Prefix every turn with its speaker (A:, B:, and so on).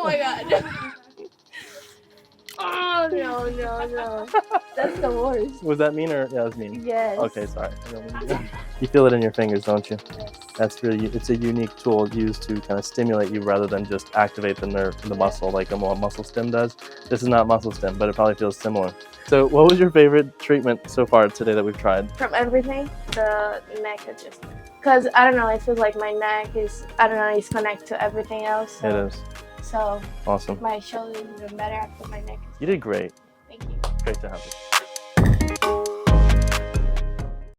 A: my god. Oh no. That's the worst.
B: Was that mean or yeah, that was mean?
A: Yes.
B: Okay, sorry. I don't mean to. You feel it in your fingers, don't you?
A: Yes.
B: That's really, it's a unique tool used to kind of stimulate you rather than just activate the nerve, the muscle like a muscle stim does. This is not muscle stim, but it probably feels similar. So what was your favorite treatment so far today that we've tried?
A: From everything, the neck adjustment. Because I don't know, I feel like my neck is, I don't know, it's connected to everything else. So,
B: It is.
A: So
B: Awesome.
A: my shoulders are better after my neck.
B: You did great.
A: Thank you.
B: Great to have you.